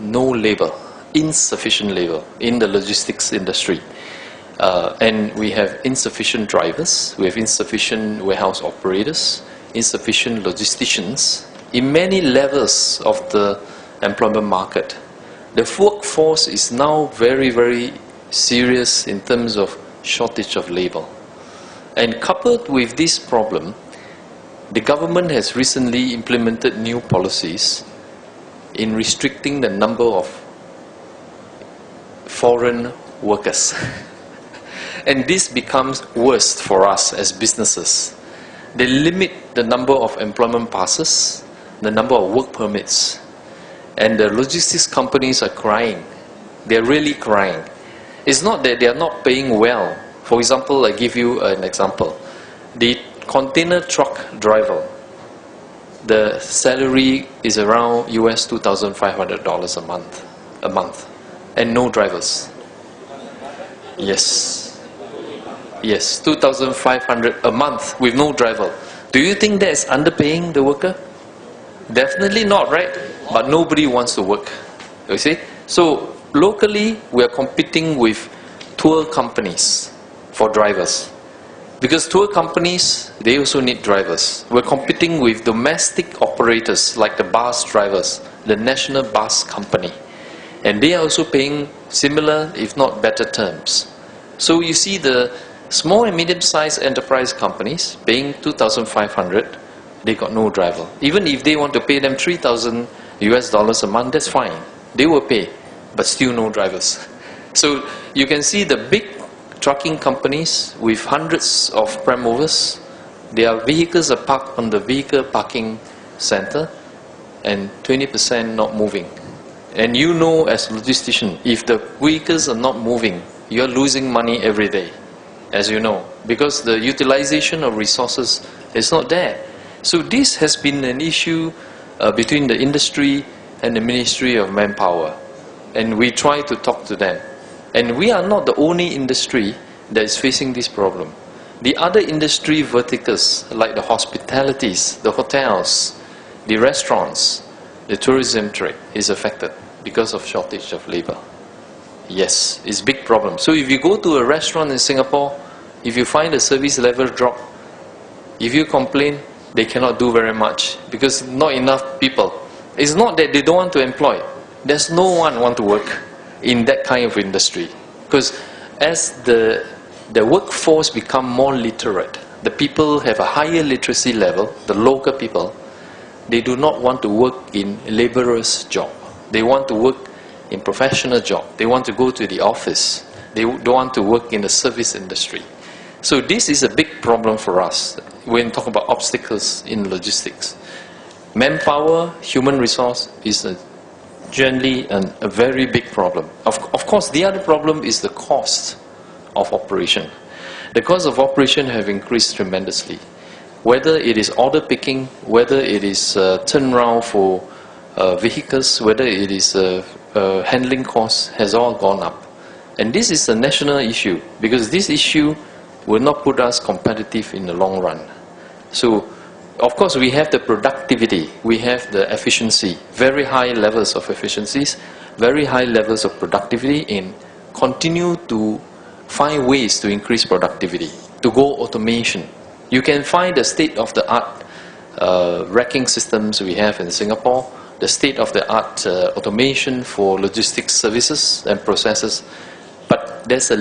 no labor, insufficient labor in the logistics industry. And we have insufficient drivers, we have insufficient warehouse operators, insufficient logisticians in many levels of the employment market. The workforce is now very, very serious in terms of shortage of labor. And coupled with this problem, the government has recently implemented new policies in restricting the number of foreign workers. And this becomes worse for us as businesses. They limit the number of employment passes, the number of work permits, and the logistics companies are crying. They're really crying. It's not that they are not paying well. For example, I give you an example. The container truck driver, the salary is around US $2,500 a month, and no drivers. Yes, 2,500 a month with no driver. Do you think that is underpaying the worker? Definitely not, right? But nobody wants to work. You see? So locally, we are competing with tour companies for drivers. Because tour companies, they also need drivers. We're competing with domestic operators like the bus drivers, the National Bus Company. And they are also paying similar, if not better terms. So you see the small and medium-sized enterprise companies paying 2,500, they got no driver. Even if they want to pay them 3,000 US dollars a month, that's fine. They will pay, but still no drivers. So you can see the big trucking companies with hundreds of prime movers, their vehicles are parked on the vehicle parking center and 20% not moving. And you know as a logistician, if the vehicles are not moving, you're losing money every day, as you know, because the utilization of resources is not there. So this has been an issue between the industry and the Ministry of Manpower. And we try to talk to them. And we are not the only industry that is facing this problem. The other industry verticals, like the hospitalities, the hotels, the restaurants, the tourism trade is affected because of shortage of labor. Yes, it's a big problem. So if you go to a restaurant in Singapore, if you find the service level drop, if you complain, they cannot do very much because not enough people. It's not that they don't want to employ. There's no one want to work in that kind of industry. Because as the workforce become more literate, the people have a higher literacy level, the local people, they do not want to work in laborer's job. They want to work in professional job. They want to go to the office. They don't want to work in the service industry. So this is a big problem for us when we talk about obstacles in logistics. Manpower, human resource is generally a very big problem. Of course, the other problem is the cost of operation. The cost of operation have increased tremendously. Whether it is order picking, whether it is turnaround for vehicles, whether it is handling costs, has all gone up. And this is a national issue because this issue will not put us competitive in the long run. So, of course, we have the productivity, we have the efficiency, very high levels of efficiencies, very high levels of productivity, and continue to find ways to increase productivity, to go automation. You can find the state-of-the-art racking systems we have in Singapore, the state-of-the-art automation for logistics services and processes, but there's a